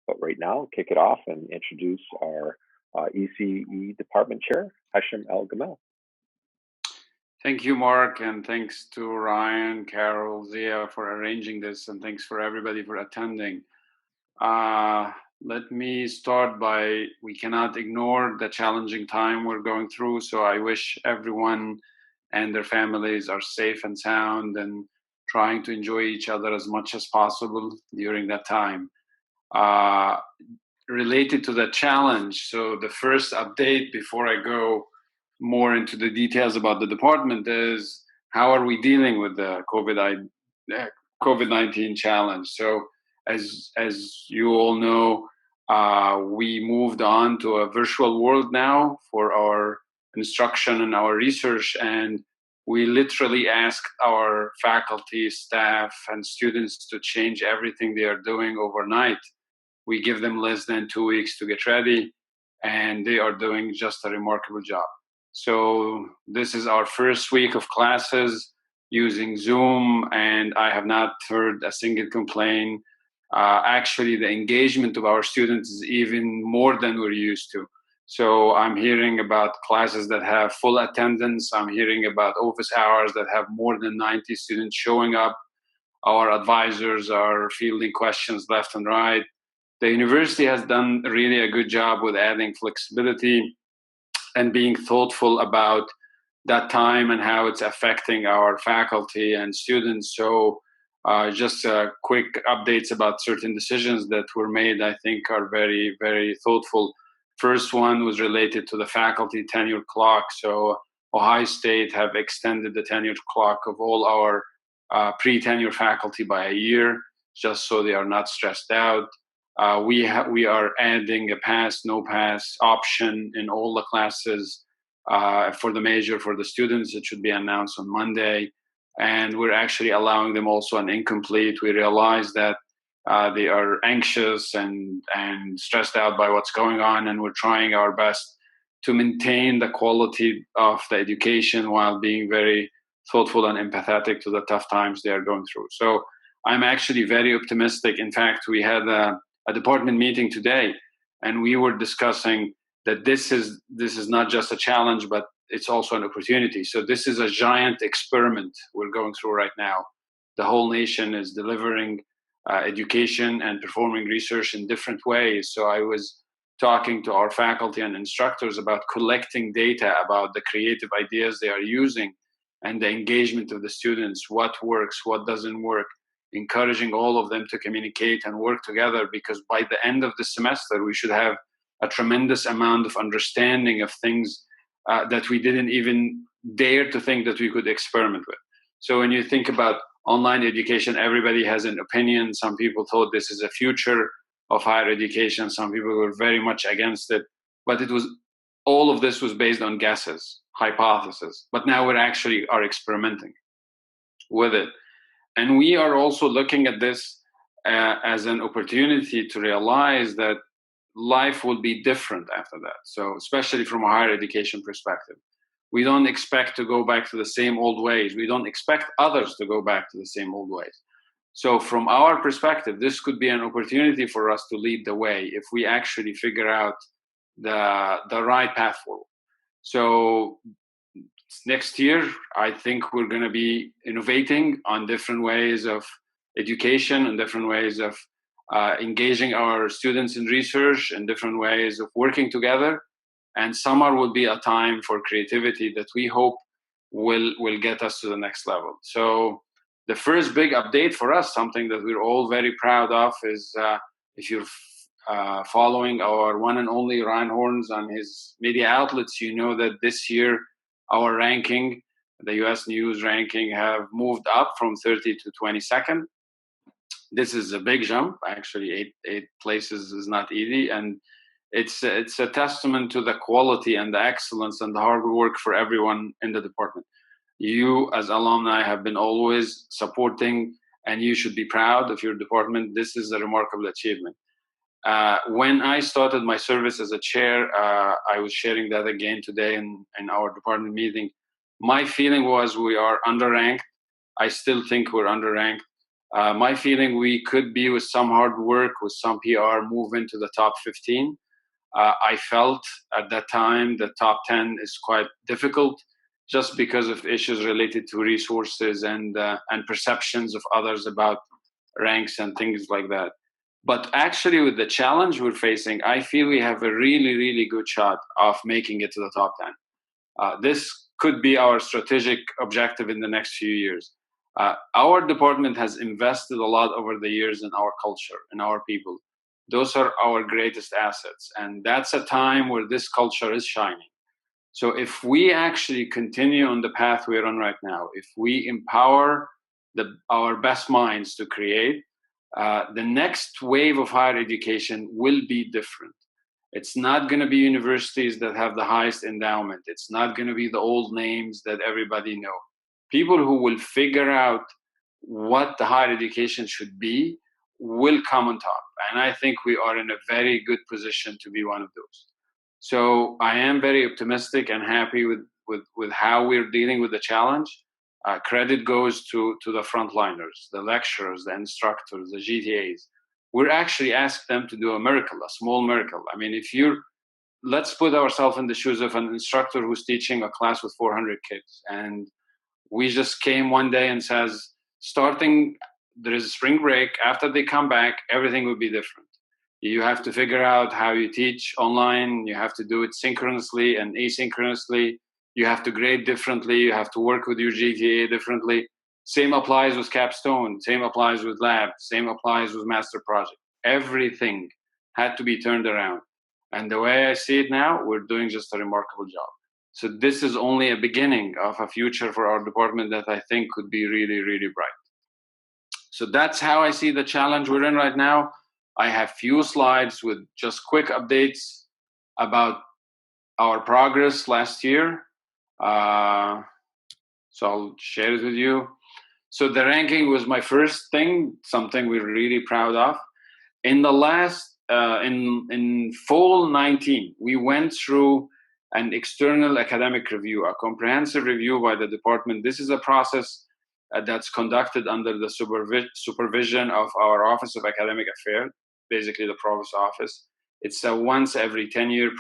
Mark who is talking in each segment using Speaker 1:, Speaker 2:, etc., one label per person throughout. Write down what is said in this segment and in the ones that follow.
Speaker 1: But right now, kick it off and introduce our ECE Department Chair, Hesham El Gamal.
Speaker 2: Thank you, Mark, and thanks to Ryan, Carol, Zia for arranging this, and thanks for everybody for attending. Let me start by, we cannot ignore the challenging time we're going through, so I wish everyone and their families are safe and sound and trying to enjoy each other as much as possible during that time. Related to the challenge, so the first update before I go more into the details about the department is how are we dealing with the COVID-19 challenge. So as you all know, we moved on to a virtual world now for our instruction and our research, and we literally asked our faculty, staff, and students to change everything they are doing overnight. We give them less than 2 weeks to get ready, and they are doing just a remarkable job. So this is our first week of classes using Zoom, and I have not heard a single complaint. Actually, the engagement of our students is even more than we're used to. So I'm hearing about classes that have full attendance. I'm hearing about office hours that have more than 90 students showing up. Our advisors are fielding questions left and right. The university has done really a good job with adding flexibility and being thoughtful about that time and how it's affecting our faculty and students. So just quick updates about certain decisions that were made, I think are very, very thoughtful. First one was related to the faculty tenure clock. So Ohio State have extended the tenure clock of all our pre-tenure faculty by a year, just so they are not stressed out. We are adding a pass, no pass option in all the classes for the major for the students. It should be announced on Monday. And we're actually allowing them also an incomplete. We realize that they are anxious and stressed out by what's going on, and we're trying our best to maintain the quality of the education while being very thoughtful and empathetic to the tough times they are going through. So I'm actually very optimistic. In fact, we had a department meeting today, and we were discussing that this is not just a challenge, but it's also an opportunity. So this is a giant experiment we're going through right now. The whole nation is delivering education and performing research in different ways. So I was talking to our faculty and instructors about collecting data about the creative ideas they are using and the engagement of the students, what works, what doesn't work, encouraging all of them to communicate and work together, because by the end of the semester, we should have a tremendous amount of understanding of things that we didn't even dare to think that we could experiment with. So when you think about online education, everybody has an opinion. Some people thought this is a future of higher education. Some people were very much against it. But all of this was based on guesses, hypotheses. But now we're actually are experimenting with it. And we are also looking at this as an opportunity to realize that life will be different after that. So especially from a higher education perspective, we don't expect to go back to the same old ways. We don't expect others to go back to the same old ways. So from our perspective, this could be an opportunity for us to lead the way if we actually figure out the right path forward. So next year, I think we're going to be innovating on different ways of education and different ways of engaging our students in research and different ways of working together. And summer will be a time for creativity that we hope will get us to the next level. So the first big update for us, something that we're all very proud of, is if you're following our one and only Ryan Horns on his media outlets, you know that this year our ranking, the US News ranking, have moved up from 30 to 22nd. This is a big jump. Actually, eight places is not easy, and it's a testament to the quality and the excellence and the hard work for everyone in the department. You, as alumni, have been always supporting, and you should be proud of your department. This is a remarkable achievement. When I started my service as a chair, I was sharing that again today in our department meeting. My feeling was we are underranked. I still think we're underranked. My feeling, we could be, with some hard work, with some PR, move into the top 15. I felt at that time the top 10 is quite difficult, just because of issues related to resources and perceptions of others about ranks and things like that. But actually, with the challenge we're facing, I feel we have a really, really good shot of making it to the top 10. This could be our strategic objective in the next few years. Our department has invested a lot over the years in our culture and our people. Those are our greatest assets. And that's a time where this culture is shining. So if we actually continue on the path we're on right now, if we empower our best minds to create, the next wave of higher education will be different. It's not going to be universities that have the highest endowment. It's not going to be the old names that everybody know. People who will figure out what the higher education should be will come on top. And I think we are in a very good position to be one of those. So I am very optimistic and happy with how we're dealing with the challenge. Credit goes to the frontliners, the lecturers, the instructors, the GTAs. We're actually asked them to do a miracle, a small miracle. I mean, let's put ourselves in the shoes of an instructor who's teaching a class with 400 kids. And we just came one day and says, starting, there is a spring break. After they come back, everything will be different. You have to figure out how you teach online. You have to do it synchronously and asynchronously. You have to grade differently. You have to work with your GTA differently. Same applies with capstone. Same applies with lab. Same applies with master project. Everything had to be turned around. And the way I see it now, we're doing just a remarkable job. So this is only a beginning of a future for our department that I think could be really, really bright. So that's how I see the challenge we're in right now. I have few slides with just quick updates about our progress last year. So I'll share it with you. So the ranking was my first thing, something we're really proud of. In the last, in fall 19, we went through an external academic review, a comprehensive review by the department. This is a process that's conducted under the supervision of our Office of Academic Affairs, basically the Provost Office. It's a once every 10-year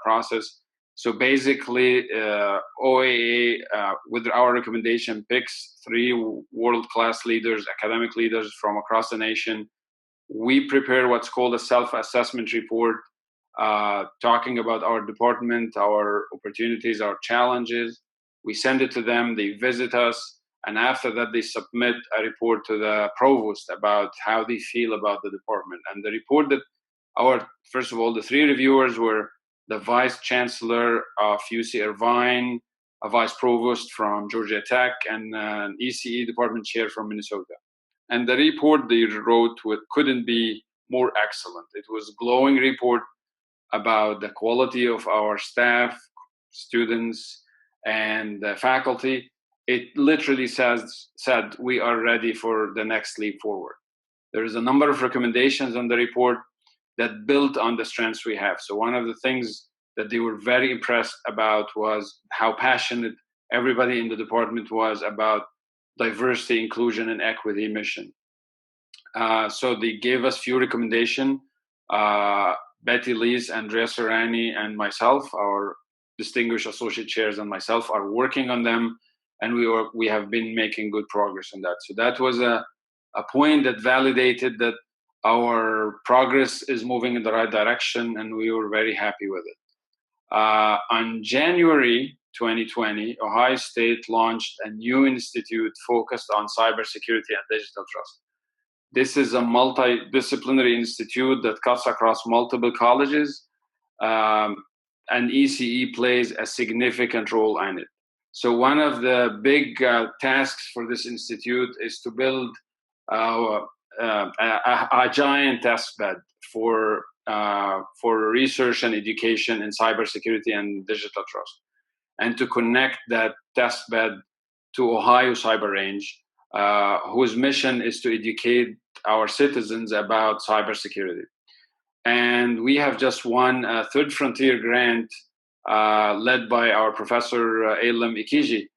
Speaker 2: process. So basically, OAA, with our recommendation, picks 3 world-class leaders, academic leaders from across the nation. We prepare what's called a self-assessment report, talking about our department, our opportunities, our challenges. We send it to them, they visit us, and after that, they submit a report to the provost about how they feel about the department. And the report that first of all, the 3 reviewers were the vice chancellor of UC Irvine, a vice provost from Georgia Tech, and an ECE department chair from Minnesota. And the report they wrote couldn't be more excellent. It was a glowing report about the quality of our staff, students, and faculty. It literally said we are ready for the next leap forward. There is a number of recommendations on the report that built on the strengths we have. So one of the things that they were very impressed about was how passionate everybody in the department was about diversity, inclusion, and equity mission. So they gave us few recommendations. Betty Lees, Andrea Serrani, and myself, our distinguished associate chairs, and myself are working on them, and we have been making good progress on that. So that was a point that validated that our progress is moving in the right direction, and we were very happy with it. On January 2020, Ohio State launched a new institute focused on cybersecurity and digital trust. This is a multidisciplinary institute that cuts across multiple colleges, and ECE plays a significant role in it. So one of the big tasks for this institute is to build a giant test bed for research and education in cybersecurity and digital trust, and to connect that test bed to Ohio Cyber Range, whose mission is to educate our citizens about cybersecurity. And we have just won a Third Frontier grant led by our professor Elam Ikiji,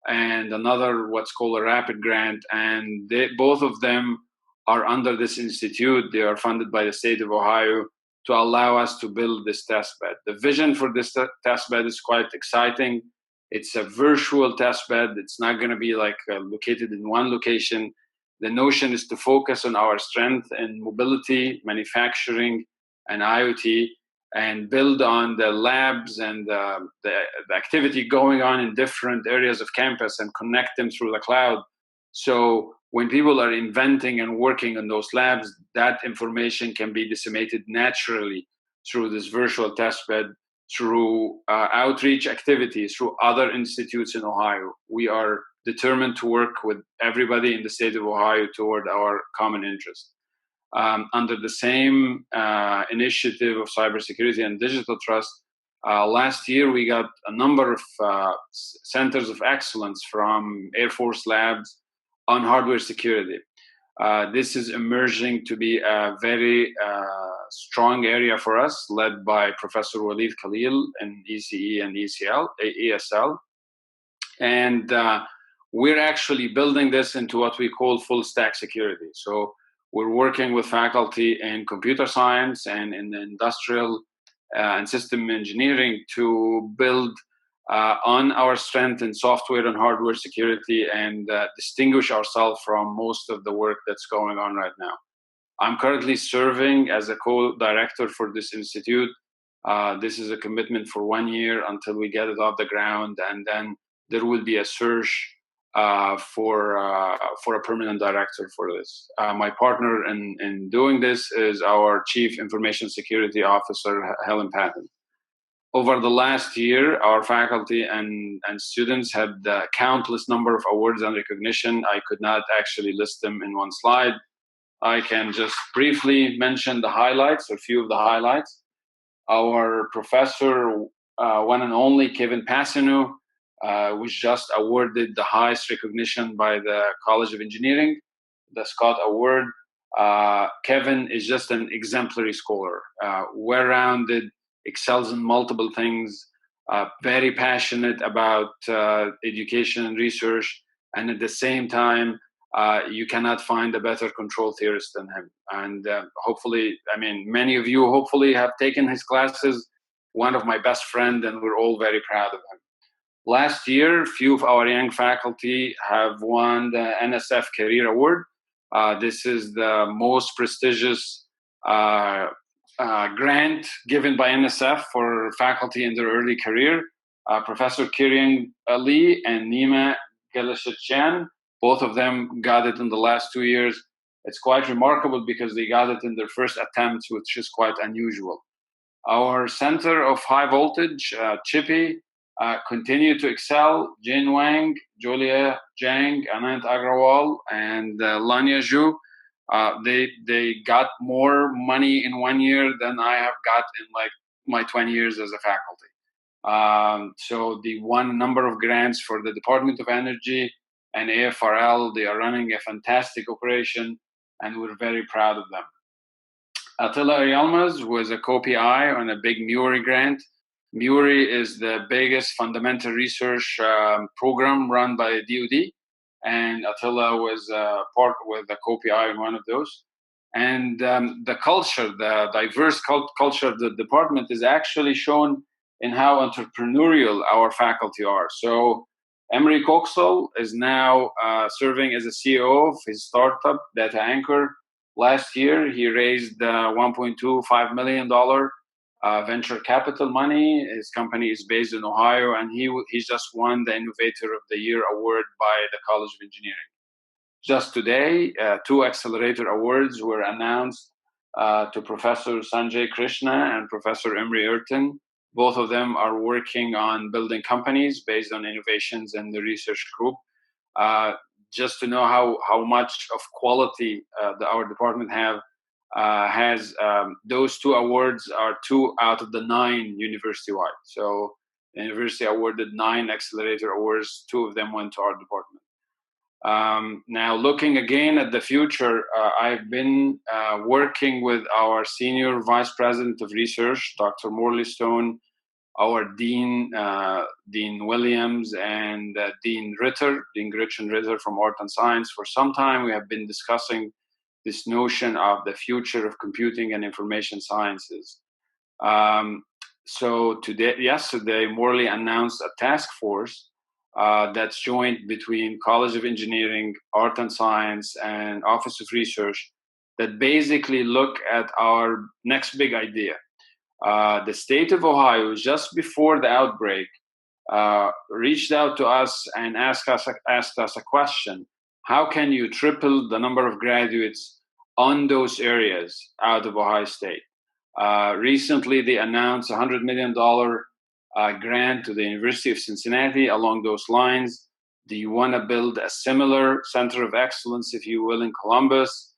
Speaker 2: and another what's called a rapid grant. And both of them are under this institute. They are funded by the state of Ohio to allow us to build this test bed. The vision for this test bed is quite exciting. It's a virtual test bed. It's not going to be like located in one location. The notion is to focus on our strength in mobility, manufacturing, and IoT, and build on the labs and the activity going on in different areas of campus and connect them through the cloud. So when people are inventing and working in those labs, that information can be disseminated naturally through this virtual test bed, through outreach activities, through other institutes in Ohio. We are determined to work with everybody in the state of Ohio toward our common interest. Under the same initiative of cybersecurity and digital trust, last year we got a number of centers of excellence from Air Force labs on hardware security. This is emerging to be a very strong area for us, led by Professor Walid Khalil in ECE and ESL. And we're actually building this into what we call full stack security. So we're working with faculty in computer science and in the industrial and system engineering to build on our strength in software and hardware security and distinguish ourselves from most of the work that's going on right now. I'm currently serving as a co-director for this institute. This is a commitment for 1 year until we get it off the ground, and then there will be a search for a permanent director for this. My partner in doing this is our Chief Information Security Officer, Helen Patton. Over the last year, our faculty and students had countless number of awards and recognition. I could not actually list them in one slide. I can just briefly mention the highlights, or a few of the highlights. Our professor, one and only Kevin Passinu, was just awarded the highest recognition by the College of Engineering, the Scott Award. Kevin is just an exemplary scholar, well-rounded, excels in multiple things, very passionate about education and research, and at the same time, you cannot find a better control theorist than him. And hopefully, I mean, many of you hopefully have taken his classes. One of my best friends, and we're all very proud of him. Last year, few of our young faculty have won the NSF Career Award. This is the most prestigious grant given by NSF for faculty in their early career. Professor Kirian Ali and Nima Galashichan, both of them got it in the last 2 years. It's quite remarkable because they got it in their first attempt, which is quite unusual. Our Center of High Voltage, Chippy, continue to excel. Jane Wang, Julia Jang, Anant Agrawal, and Lanya Zhu. They got more money in 1 year than I have got in like my 20 years as a faculty. So they won a number of grants for the Department of Energy and AFRL. They are running a fantastic operation, and we're very proud of them. Attila Yalmaz was a co-PI on a big MURI grant. MURI is the biggest fundamental research program run by DoD, and Attila was part with the co-PI on one of those. And the culture, the diverse culture of the department is actually shown in how entrepreneurial our faculty are. So Emery Coxall is now serving as a CEO of his startup, Data Anchor. Last year, he raised $1.25 million venture capital money. His company is based in Ohio, and he just won the Innovator of the Year award by the College of Engineering. Just today, 2 accelerator awards were announced to Professor Sanjay Krishna and Professor Imre Erten. Both of them are working on building companies based on innovations in the research group. Just to know how much of quality our department has, those 2 awards are 2 out of the 9 university-wide. So the university awarded 9 accelerator awards. 2 of them went to our department. Now, looking again at the future, I've been working with our Senior Vice President of Research, Dr. Morley Stone, our Dean Williams, and Dean Gretchen Ritter from Art and Science. For some time, we have been discussing this notion of the future of computing and information sciences. So yesterday, Morley announced a task force that's joined between College of Engineering, Art and Science, and Office of Research that basically look at our next big idea. The state of Ohio, just before the outbreak, reached out to us and asked us a question: how can you triple the number of graduates on those areas out of Ohio State? Recently, they announced a $100 million grant to the University of Cincinnati along those lines. Do you want to build a similar center of excellence, if you will, in Columbus?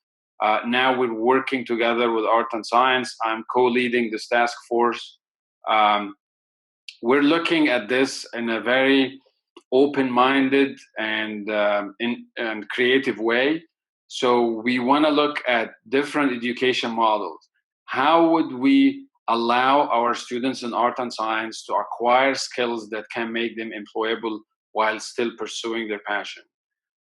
Speaker 2: Now we're working together with Art and Science. I'm co-leading this task force. We're looking at this in a very open-minded and creative way. So we want to look at different education models. How would we allow our students in art and science to acquire skills that can make them employable while still pursuing their passion?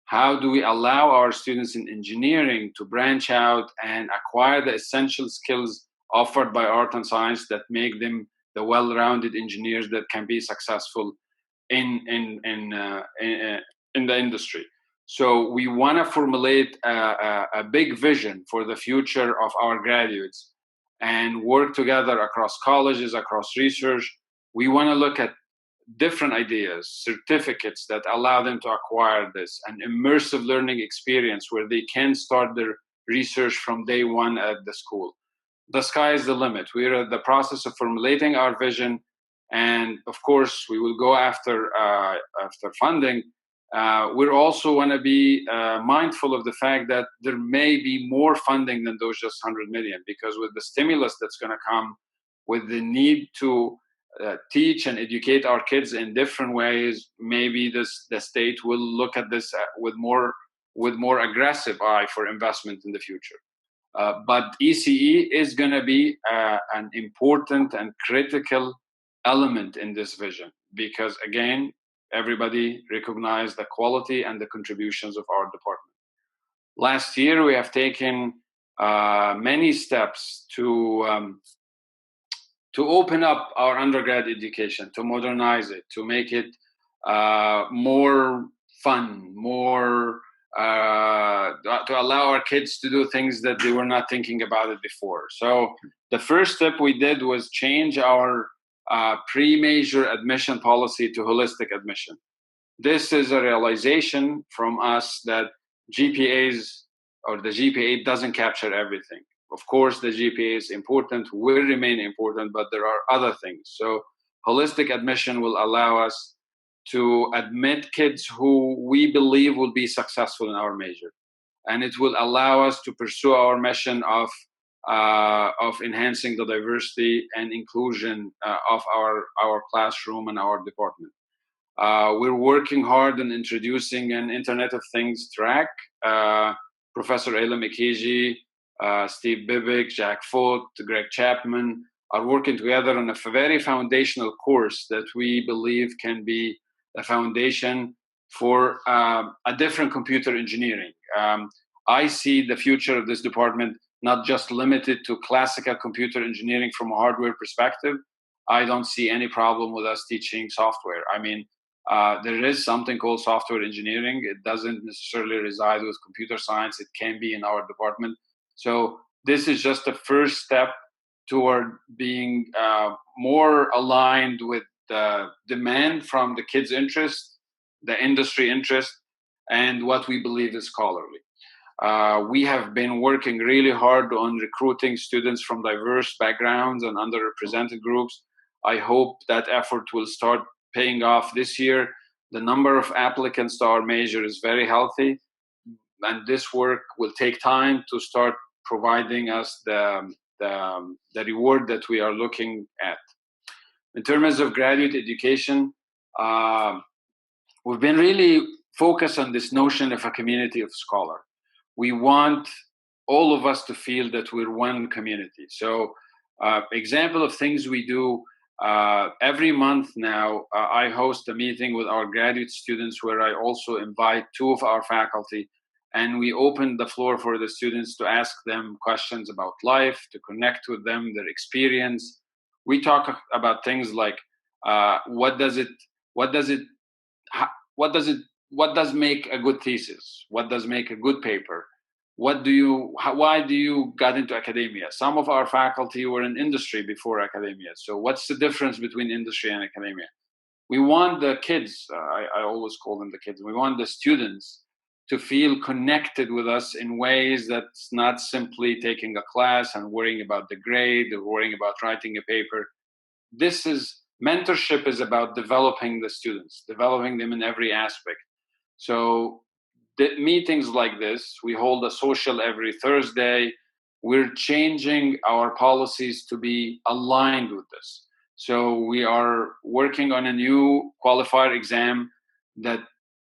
Speaker 2: How do we allow our students in engineering to branch out and acquire the essential skills offered by art and science that make them the well-rounded engineers that can be successful in the industry? So we want to formulate a big vision for the future of our graduates and work together across colleges, across research. We want to look at different ideas, certificates that allow them to acquire this, an immersive learning experience where they can start their research from day one at the school. The sky is the limit. We're in the process of formulating our vision, and of course, we will go after funding. We're also want to be mindful of the fact that there may be more funding than those just 100 million, because with the stimulus that's going to come, with the need to teach and educate our kids in different ways, maybe the state will look at this with more aggressive eye for investment in the future. But ECE is going to be an important and critical element in this vision, because again, everybody recognized the quality and the contributions of our department. Last year, we have taken many steps to open up our undergrad education, to modernize it, to make it more fun, more to allow our kids to do things that they were not thinking about it before. So the first step we did was change our pre-major admission policy to holistic admission. This is a realization from us that GPAs or the GPA doesn't capture everything. Of course, the GPA is important, will remain important, but there are other things. So holistic admission will allow us to admit kids who we believe will be successful in our major. And it will allow us to pursue our mission of enhancing the diversity and inclusion of our classroom and our department. We're working hard on introducing an Internet of Things track. Professor Ayla Mikeji, Steve Bibick, Jack Foot, Greg Chapman are working together on a very foundational course that we believe can be a foundation for a different computer engineering. I see the future of this department not just limited to classical computer engineering from a hardware perspective. I don't see any problem with us teaching software. I mean, there is something called software engineering. It doesn't necessarily reside with computer science. It can be in our department. So this is just the first step toward being more aligned with the demand from the kids' interest, the industry interest, and what we believe is scholarly. We have been working really hard on recruiting students from diverse backgrounds and underrepresented groups. I hope that effort will start paying off this year. The number of applicants to our major is very healthy, and this work will take time to start providing us the reward that we are looking at. In terms of graduate education, we've been really focused on this notion of a community of scholars. We want all of us to feel that we're one community. So, example of things we do, every month now, I host a meeting with our graduate students where I also invite two of our faculty, and we opened the floor for the students to ask them questions about life, to connect with them, their experience. We talk about things like what does it, what does it, what does it, what does make a good thesis? What does make a good paper? Why do you got into academia? Some of our faculty were in industry before academia. So what's the difference between industry and academia? We want the kids, I always call them the kids, we want the students to feel connected with us in ways that's not simply taking a class and worrying about the grade or worrying about writing a paper. Mentorship is about developing the students, developing them in every aspect. So the meetings like this, we hold a social every Thursday. We're changing our policies to be aligned with this. So we are working on a new qualifier exam that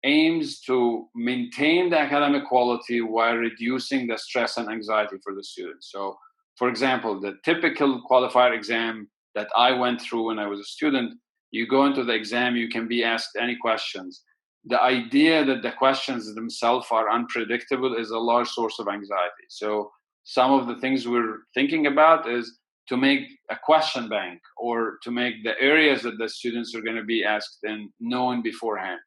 Speaker 2: aims to maintain the academic quality while reducing the stress and anxiety for the students. So, for example, the typical qualifier exam that I went through when I was a student, you go into the exam, you can be asked any questions. The idea that the questions themselves are unpredictable is a large source of anxiety. So some of the things we're thinking about is to make a question bank, or to make the areas that the students are going to be asked in known beforehand.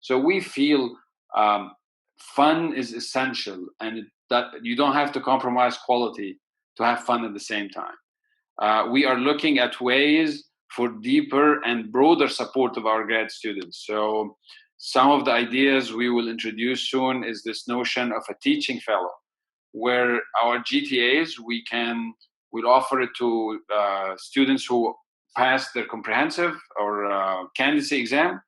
Speaker 2: So we feel fun is essential, and that you don't have to compromise quality to have fun at the same time. We are looking at ways for deeper and broader support of our grad students. So some of the ideas we will introduce soon is this notion of a teaching fellow, where our GTAs, we'll offer it to students who pass their comprehensive or candidacy exam.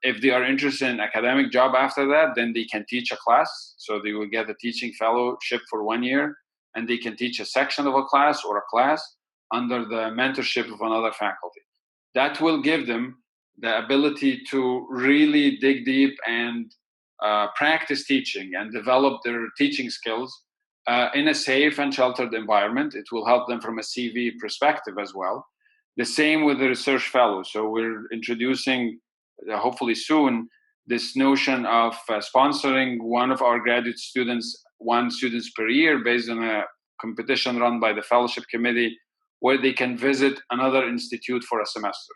Speaker 2: If they are interested in academic job after that, then they can teach a class. So they will get a teaching fellowship for 1 year, and they can teach a section of a class or a class under the mentorship of another faculty. That will give them the ability to really dig deep and practice teaching and develop their teaching skills in a safe and sheltered environment. It will help them from a CV perspective as well. The same with the research fellow. So we're introducing, hopefully soon, this notion of sponsoring one of our graduate students, one students per year, based on a competition run by the fellowship committee, where they can visit another institute for a semester.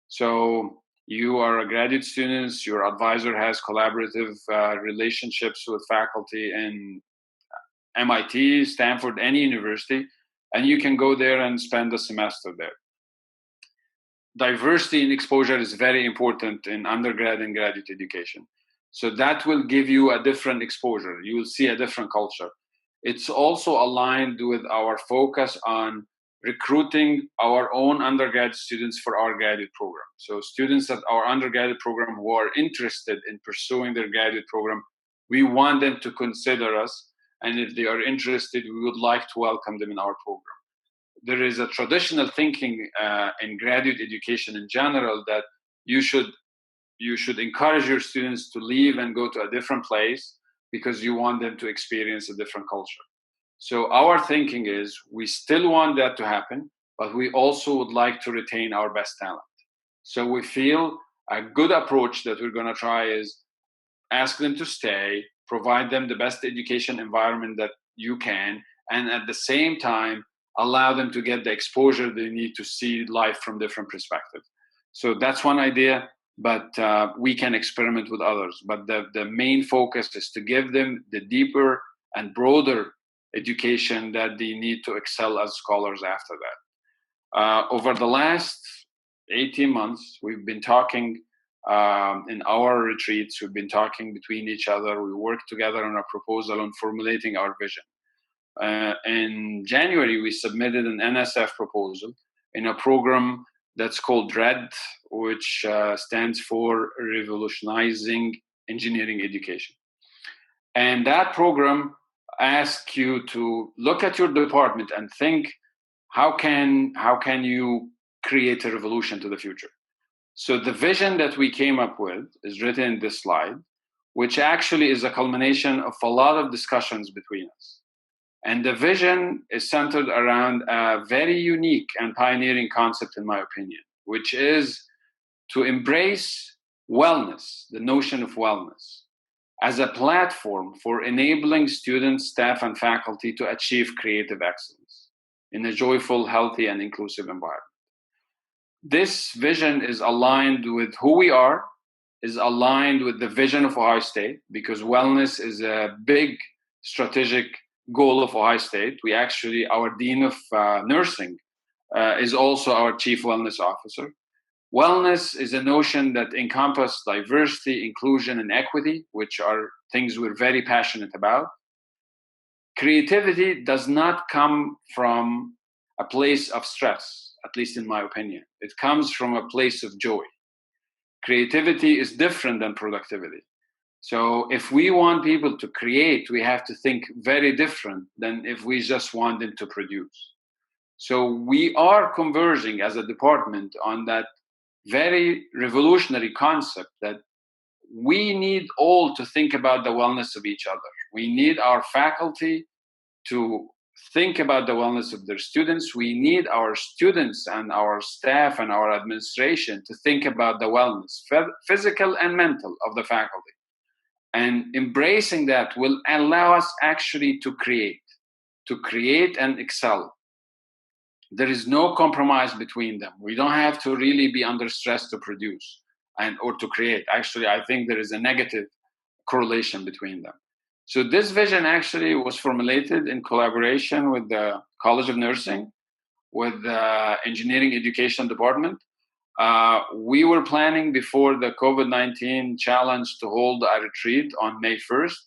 Speaker 2: So you are a graduate student, your advisor has collaborative relationships with faculty in MIT, Stanford, any university, and you can go there and spend a semester there. Diversity in exposure is very important in undergrad and graduate education. So that will give you a different exposure. You will see a different culture. It's also aligned with our focus on recruiting our own undergrad students for our graduate program. So students at our undergraduate program who are interested in pursuing their graduate program, we want them to consider us. And if they are interested, we would like to welcome them in our program. There is a traditional thinking in graduate education in general that you should encourage your students to leave and go to a different place because you want them to experience a different culture. So our thinking is we still want that to happen, but we also would like to retain our best talent. So we feel a good approach that we're going to try is ask them to stay, provide them the best education environment that you can, and at the same time, allow them to get the exposure they need to see life from different perspectives. So that's one idea, but we can experiment with others. But the main focus is to give them the deeper and broader education that they need to excel as scholars after that. Over the last 18 months, we've been talking in our retreats, we've been talking between each other. We worked together on a proposal on formulating our vision. In January, we submitted an NSF proposal in a program that's called RED, which stands for Revolutionizing Engineering Education. And that program asks you to look at your department and think, how can you create a revolution to the future? So the vision that we came up with is written in this slide, which actually is a culmination of a lot of discussions between us. And the vision is centered around a very unique and pioneering concept, in my opinion, which is to embrace wellness, the notion of wellness, as a platform for enabling students, staff, and faculty to achieve creative excellence in a joyful, healthy, and inclusive environment. This vision is aligned with who we are, is aligned with the vision of Ohio State, because wellness is a big strategic goal of Ohio State. We actually, our Dean of Nursing is also our Chief Wellness Officer. Wellness is a notion that encompasses diversity, inclusion, and equity, which are things we're very passionate about. Creativity does not come from a place of stress, at least in my opinion. It comes from a place of joy. Creativity is different than productivity. So if we want people to create, we have to think very different than if we just want them to produce. So we are converging as a department on that very revolutionary concept that we need all to think about the wellness of each other. We need our faculty to think about the wellness of their students. We need our students and our staff and our administration to think about the wellness, physical and mental, of the faculty. And embracing that will allow us actually to create and excel. There is no compromise between them. We don't have to really be under stress to produce or to create. Actually, I think there is a negative correlation between them. So this vision actually was formulated in collaboration with the College of Nursing, with the Engineering Education Department. We were planning before the COVID-19 challenge to hold a retreat on May 1st,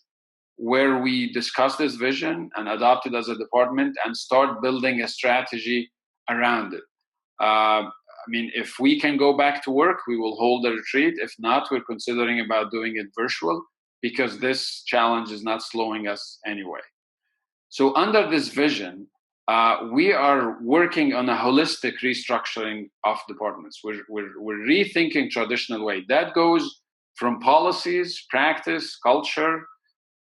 Speaker 2: where we discussed this vision and adopted as a department and start building a strategy around it. If we can go back to work, we will hold a retreat. If not, we're considering about doing it virtual, because this challenge is not slowing us anyway. So under this vision, we are working on a holistic restructuring of departments. We're rethinking traditional way. That goes from policies, practice, culture,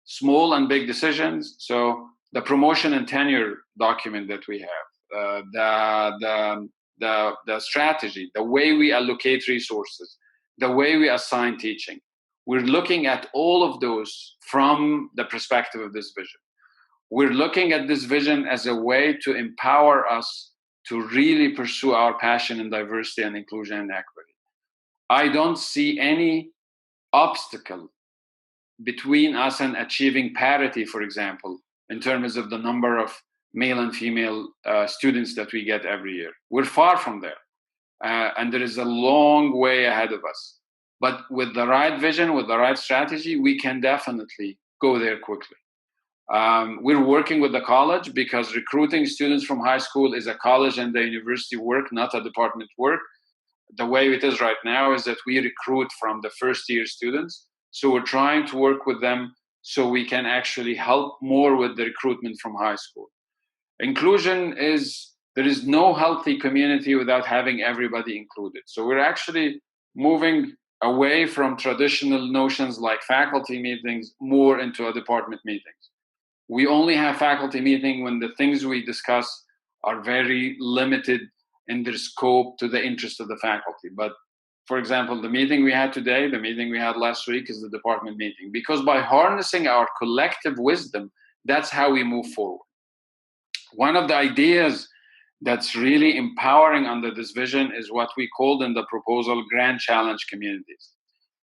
Speaker 2: small and big decisions. So the promotion and tenure document that we have, the strategy, the way we allocate resources, the way we assign teaching. We're looking at all of those from the perspective of this vision. We're looking at this vision as a way to empower us to really pursue our passion in diversity and inclusion and equity. I don't see any obstacle between us and achieving parity, for example, in terms of the number of male and female students that we get every year. We're far from there. And there is a long way ahead of us. But with the right vision, with the right strategy, we can definitely go there quickly. We're working with the college, because recruiting students from high school is a college and the university work, not a department work. The way it is right now is that we recruit from the first year students. So we're trying to work with them so we can actually help more with the recruitment from high school. Inclusion there is no healthy community without having everybody included. So we're actually moving away from traditional notions like faculty meetings more into a department meetings. We only have faculty meeting when the things we discuss are very limited in their scope to the interest of the faculty. But for example, the meeting we had today, the meeting we had last week is the department meeting, because by harnessing our collective wisdom, that's how we move forward. One of the ideas that's really empowering under this vision is what we called in the proposal Grand Challenge communities.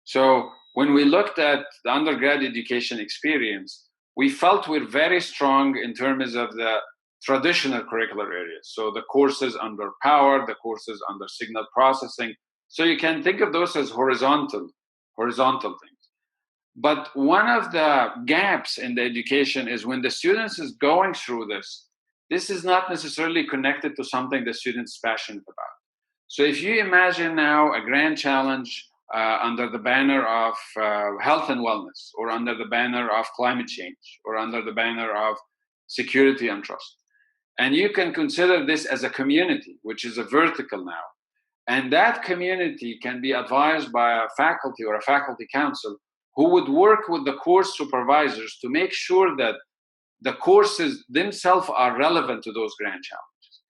Speaker 2: So when we looked at the undergrad education experience, we felt we're very strong in terms of the traditional curricular areas. So the courses under power, the courses under signal processing. So you can think of those as horizontal things. But one of the gaps in the education is when the students is going through this is not necessarily connected to something the student's passionate about. So if you imagine now a grand challenge under the banner of health and wellness, or under the banner of climate change, or under the banner of security and trust, and you can consider this as a community, which is a vertical now, and that community can be advised by a faculty or a faculty council who would work with the course supervisors to make sure that the courses themselves are relevant to those grand challenges.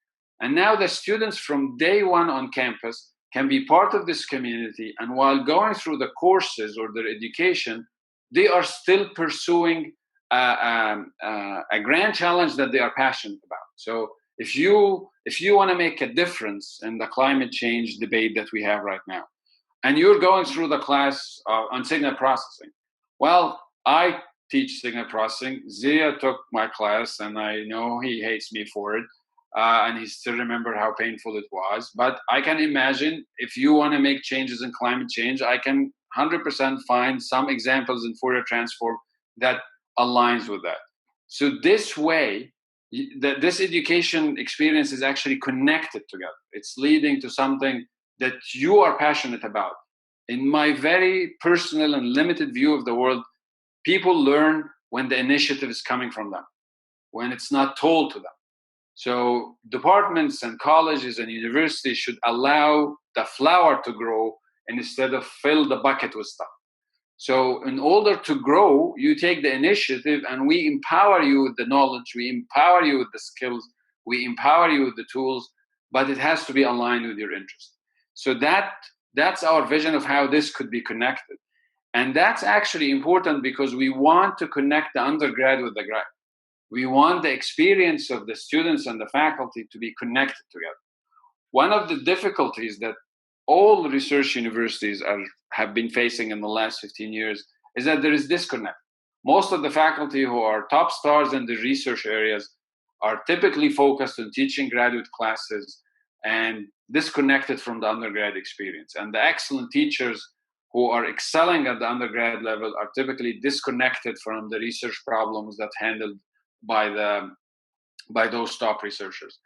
Speaker 2: And now the students from day one on campus can be part of this community, and while going through the courses or their education, they are still pursuing a grand challenge that they are passionate about. So if you want to make a difference in the climate change debate that we have right now, and you're going through the class on signal processing, well, I teach signal processing. Zia took my class, and I know he hates me for it, and he still remember how painful it was. But I can imagine if you want to make changes in climate change, I can 100% find some examples in Fourier transform that aligns with that. So this way, this education experience is actually connected together. It's leading to something that you are passionate about. In my very personal and limited view of the world, people learn when the initiative is coming from them, when it's not told to them. So departments and colleges and universities should allow the flower to grow instead of fill the bucket with stuff. So in order to grow, you take the initiative, and we empower you with the knowledge, we empower you with the skills, we empower you with the tools, but it has to be aligned with your interest. So that's our vision of how this could be connected. And that's actually important because we want to connect the undergrad with the grad. We want the experience of the students and the faculty to be connected together. One of the difficulties that all research universities have been facing in the last 15 years is that there is disconnect. Most of the faculty who are top stars in the research areas are typically focused on teaching graduate classes and disconnected from the undergrad experience. And the excellent teachers who are excelling at the undergrad level are typically disconnected from the research problems that handled by those top researchers.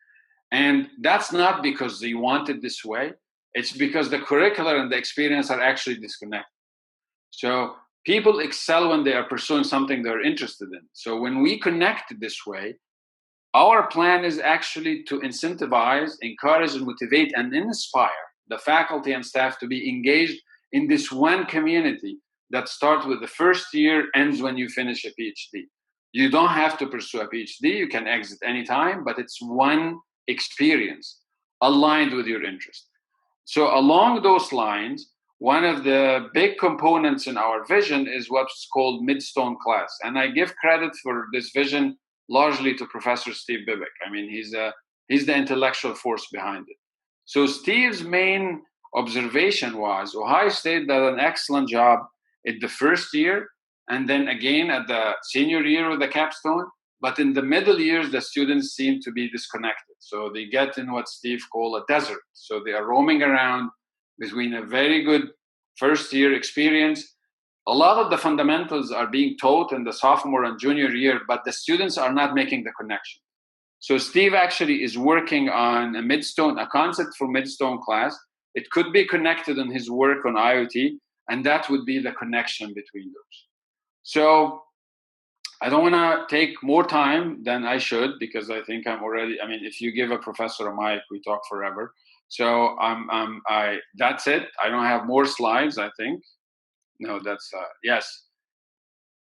Speaker 2: And that's not because they want it this way. It's because the curriculum and the experience are actually disconnected. So people excel when they are pursuing something they're interested in. So when we connect it this way, our plan is actually to incentivize, encourage, and motivate and inspire the faculty and staff to be engaged in this one community that starts with the first year, ends when you finish a PhD. You don't have to pursue a PhD. You can exit anytime, but it's one experience aligned with your interest. So along those lines, one of the big components in our vision is what's called Midstone class. And I give credit for this vision largely to Professor Steve Bibick. I mean, he's the intellectual force behind it. So Steve's main observation was Ohio State did an excellent job at the first year, and then again at the senior year with the capstone. But in the middle years, the students seem to be disconnected. So they get in what Steve called a desert. So they are roaming around between a very good first year experience. A lot of the fundamentals are being taught in the sophomore and junior year, but the students are not making the connection. So Steve actually is working on a concept for Midstone class. It could be connected in his work on IoT, and that would be the connection between those. So I don't want to take more time than I should, because I think if you give a professor a mic, we talk forever. So that's it. I don't have more slides, I think. No, that's, yes.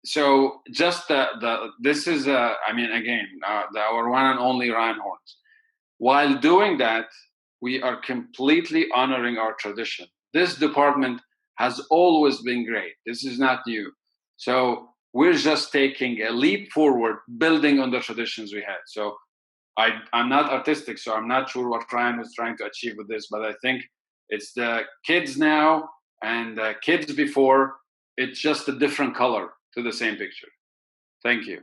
Speaker 2: So just this is, our one and only Ryan Horns. While doing that, we are completely honoring our tradition. This department has always been great. This is not new. So we're just taking a leap forward, building on the traditions we had. So I'm not artistic, so I'm not sure what Ryan was trying to achieve with this, but I think it's the kids now and the kids before. It's just a different color to the same picture. Thank you.